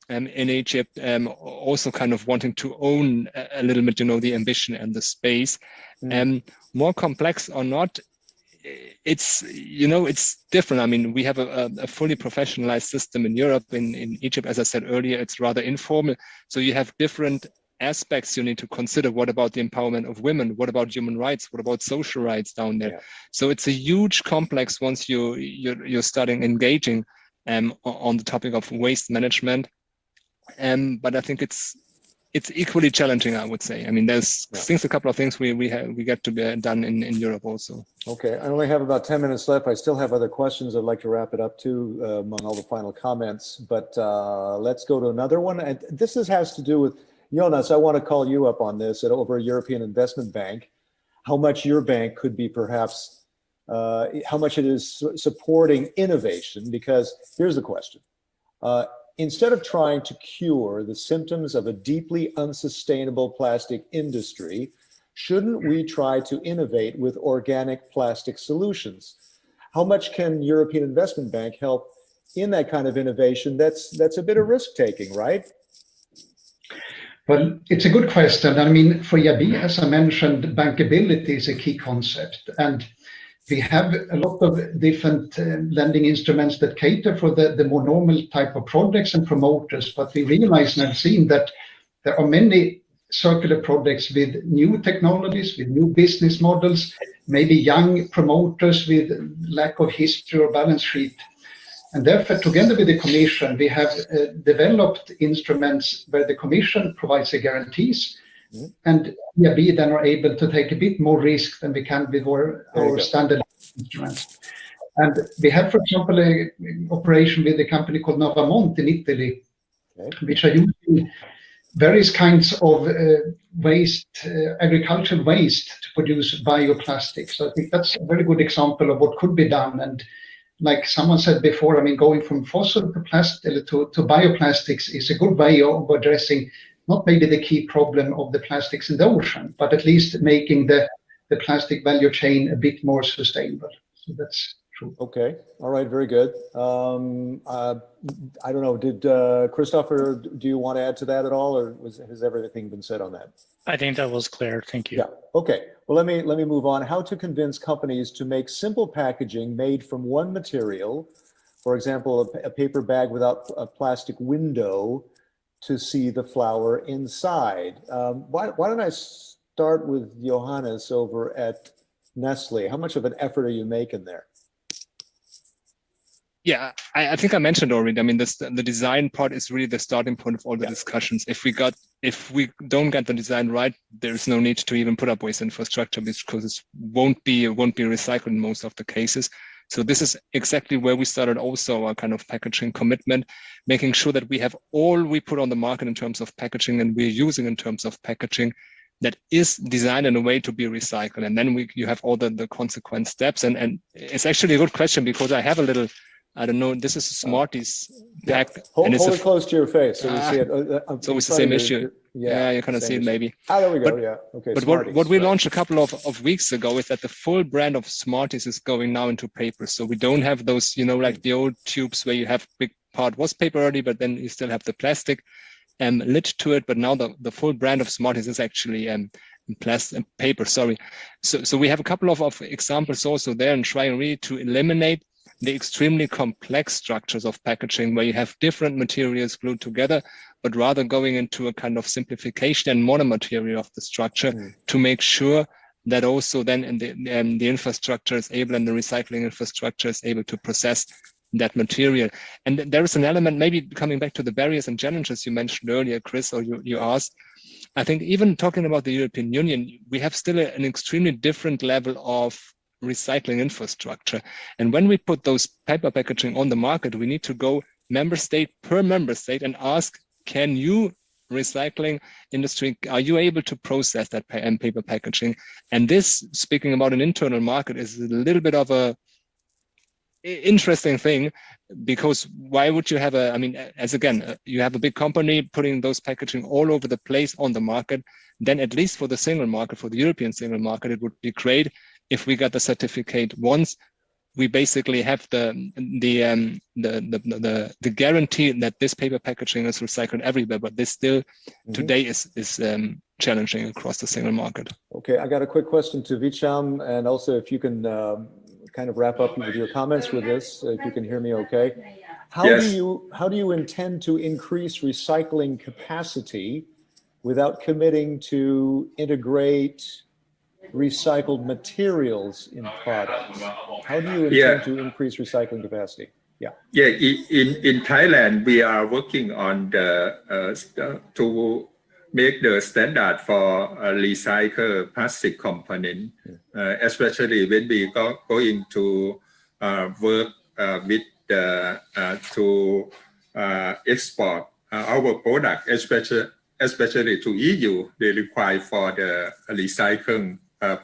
in Egypt, also kind of wanting to own a little bit, the ambition and the space. More complex or not, it's different. I mean, we have a fully professionalized system in Europe. In Egypt, as I said earlier, it's rather informal. So you have different aspects you need to consider. What about the empowerment of women? What about human rights? What about social rights down there? Yeah. So it's a huge complex once you're starting engaging on the topic of waste management. But I think it's it's equally challenging, I would say. I mean, there's a couple of things we get to be done in Europe also. Okay, I only have about 10 minutes left. I still have other questions I'd like to wrap it up to among all the final comments, but let's go to another one. And this has to do with, Jonas, I want to call you up on this at over a European Investment Bank, how much your bank could be perhaps, how much it is supporting innovation, because here's the question. Instead of trying to cure the symptoms of a deeply unsustainable plastic industry, shouldn't we try to innovate with organic plastic solutions? How much can European Investment Bank help in that kind of innovation? That's a bit of risk-taking, right? Well, it's a good question. I mean, for EIB, as I mentioned, bankability is a key concept. And we have a lot of different lending instruments that cater for the more normal type of projects and promoters. But we realize and have seen that there are many circular projects with new technologies, with new business models, maybe young promoters with lack of history or balance sheet. And therefore, together with the Commission, we have developed instruments where the Commission provides the guarantees, and EIB then are able to take a bit more risk than we can with our standard instruments. And we have, for example, an operation with a company called Novamont in Italy, which are using various kinds of waste, agricultural waste to produce bioplastics. So I think that's a very good example of what could be done. And like someone said before, I mean, going from fossil to plastic to bioplastics is a good way of addressing not maybe the key problem of the plastics in the ocean, but at least making the plastic value chain a bit more sustainable. So that's true. Okay. All right. Very good. I don't know. Did Christopher, do you want to add to that at all, or has everything been said on that? I think that was clear. Thank you. Yeah. Okay. Well, let me move on. How to convince companies to make simple packaging made from one material, for example, a paper bag without a plastic window to see the flower inside. Why don't I start with Johannes over at Nestle? How much of an effort are you making there? Yeah, I think I mentioned already. I mean, the design part is really the starting point of all the discussions. If we don't get the design right, there's no need to even put up waste infrastructure, because it won't be recycled in most of the cases. So this is exactly where we started also our kind of packaging commitment, making sure that we have all we put on the market in terms of packaging and we're using in terms of packaging that is designed in a way to be recycled. And then you have all the consequent steps. And it's actually a good question, because I have a little, I don't know, this is a Smarties pack. Hold it close to your face so we see it. It's always the same issue. Yeah, you cannot see it maybe. Ah, there we go. Yeah. Okay. But what we launched a couple of weeks ago is that the full brand of Smarties is going now into paper. So we don't have those, like the old tubes where you have big part was paper already, but then you still have the plastic lid to it. But now the full brand of Smarties is actually paper. Sorry. So we have a couple of examples also there, and trying really to eliminate the extremely complex structures of packaging where you have different materials glued together, but rather going into a kind of simplification and monomaterial of the structure to make sure that also then the infrastructure is able, and the recycling infrastructure is able to process that material. And there is an element, maybe coming back to the barriers and challenges you mentioned earlier, Chris, or you asked. I think even talking about the European Union, we have still an extremely different level of recycling infrastructure. And when we put those paper packaging on the market, we need to go member state per member state and ask, can you, recycling industry, are you able to process that paper packaging? And this, speaking about an internal market, is a little bit of a interesting thing, because why would you have you have a big company putting those packaging all over the place on the market, then at least for the single market, for the European single market, it would be great if we got the certificate once. We basically have the guarantee that this paper packaging is recycled everywhere, but this still today is challenging across the single market. Okay, I got a quick question to Vicham, and also if you can kind of wrap up with your comments with this, if you can hear me okay. How do you intend to increase recycling capacity without committing to integrate recycled materials in products? How do you intend to increase recycling capacity? In Thailand, we are working on to make the standard for recycle plastic component, especially when we going to work with to export our product, especially to EU. They require for the recycling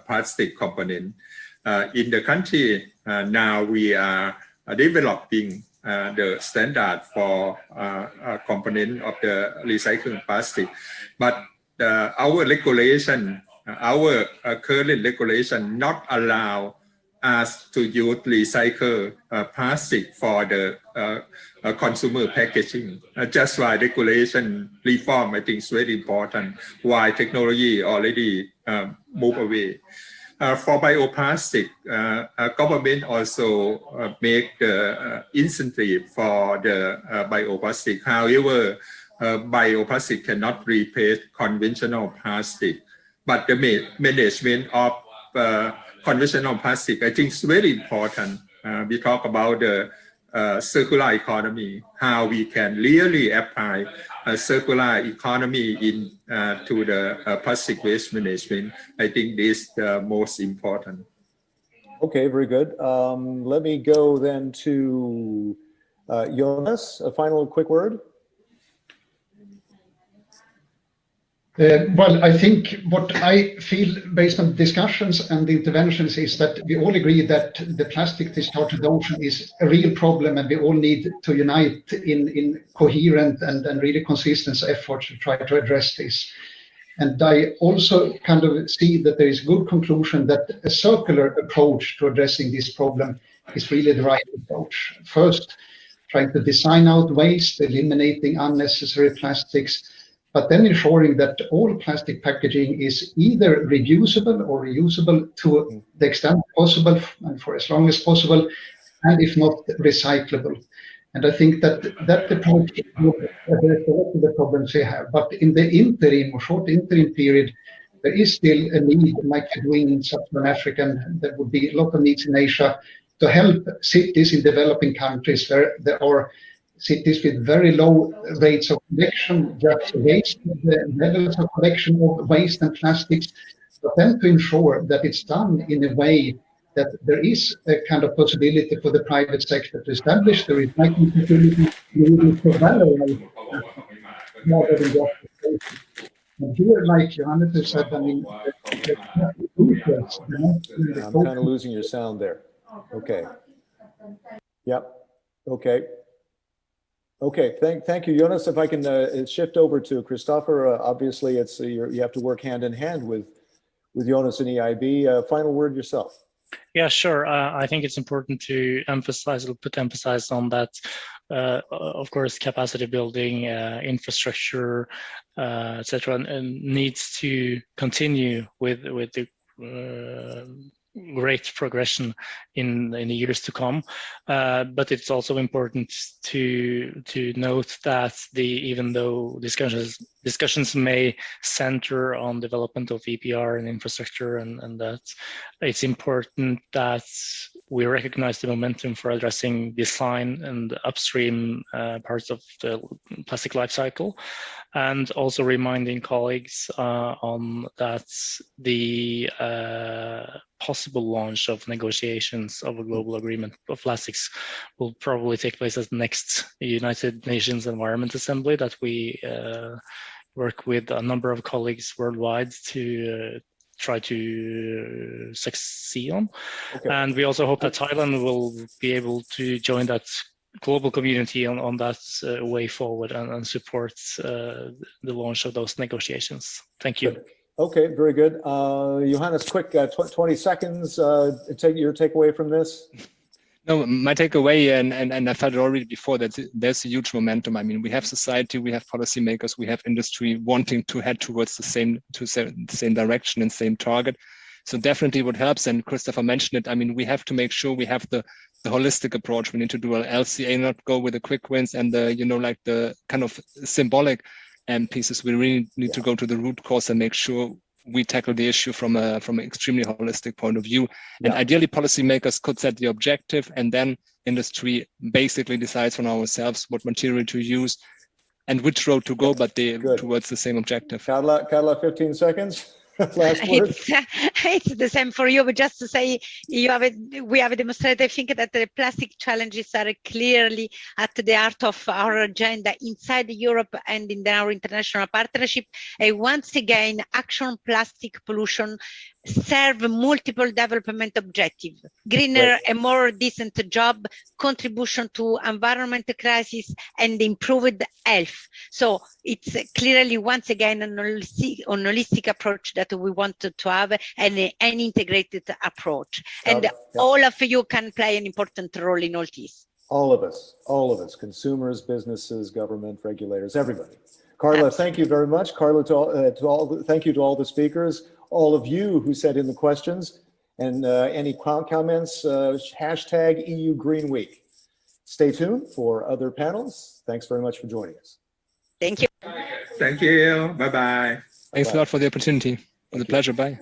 plastic component. In the country now we are developing the standard for component of the recycling plastic, but our regulation, our current regulation not allow us to use recycle plastic for the consumer packaging. Just why regulation reform, I think, is very important. Why technology already move away. For bioplastic, government also make the incentive for the bioplastic. However, bioplastic cannot replace conventional plastic, but the management of conventional plastic, I think, is very important. We talk about the circular economy, how we can really apply a circular economy in to the plastic waste management. I think this is the most important. Okay, very good. Let me go then to Jonas, a final quick word. Well, I think what I feel based on discussions and the interventions is that we all agree that the plastic discharge to the ocean is a real problem, and we all need to unite in coherent and really consistent efforts to try to address this. And I also kind of see that there is good conclusion that a circular approach to addressing this problem is really the right approach. First, trying to design out waste, eliminating unnecessary plastics, but then ensuring that all plastic packaging is either reducible or reusable to the extent possible and for as long as possible, and if not, recyclable. And I think that that approach would address a lot of the problems we have. But in the interim or short interim period, there is still a need, like we're doing in Sub-Saharan Africa, and there would be a lot of needs in Asia, to help cities in developing countries where there are cities with very low rates of collection, just waste, the levels of collection of waste and plastics, but then to ensure that it's done in a way that there is a kind of possibility for the private sector to establish the recycling facility to valorize more than just the station. And here, like Johannes said, I mean, I'm kind of losing your sound there. Okay. Yep. Okay. Okay, thank you, Jonas. If I can shift over to Christopher, obviously it's you have to work hand in hand with Jonas and EIB. Final word yourself. Yeah, sure. I think it's important to put emphasis on that. Of course, capacity building, infrastructure, etc., and needs to continue with the great progression in the years to come, but it's also important to note that even though discussions may center on development of EPR and infrastructure, and that it's important that we recognize the momentum for addressing design and upstream parts of the plastic life cycle, and also reminding colleagues on that the possible launch of negotiations of a global agreement of plastics will probably take place at the next United Nations Environment Assembly that we work with a number of colleagues worldwide to try to succeed on. Okay. And we also hope that Thailand will be able to join that global community on that way forward and support the launch of those negotiations. Thank you. Good. Okay, very good. Johannes, quick 20 seconds, take your takeaway from this. No, my takeaway, and I felt it already before, that there's a huge momentum. I mean, we have society, we have policymakers, we have industry wanting to head towards the same direction and same target. So definitely what helps, and Christopher mentioned it, I mean, we have to make sure we have the holistic approach. We need to do an LCA, not go with the quick wins and the, like the kind of symbolic pieces. We really need to go to the root cause and make sure we tackle the issue from an extremely holistic point of view. And ideally, policymakers could set the objective, and then industry basically decides from ourselves what material to use, and which road to go, but Good. towards the same objective. Carla, 15 seconds. Last word. It's the same for you, but just to say, we have demonstrated, I think, that the plastic challenges are clearly at the heart of our agenda inside Europe and in our international partnership. And once again, action on plastic pollution serve multiple development objectives: greener and more decent job, contribution to environment crisis, and improved health. So it's clearly, once again, an holistic approach that we want to have, and an integrated approach. And all of you can play an important role in all this. All of us, consumers, businesses, government, regulators, everybody. Carla, thank you very much. Carla, thank you to all the speakers, all of you who sent in the questions, and any comments, hashtag EU Green Week. Stay tuned for other panels. Thanks very much for joining us. Thank you. Thank you. Bye-bye. Thanks a lot for the opportunity. It was a pleasure. Bye.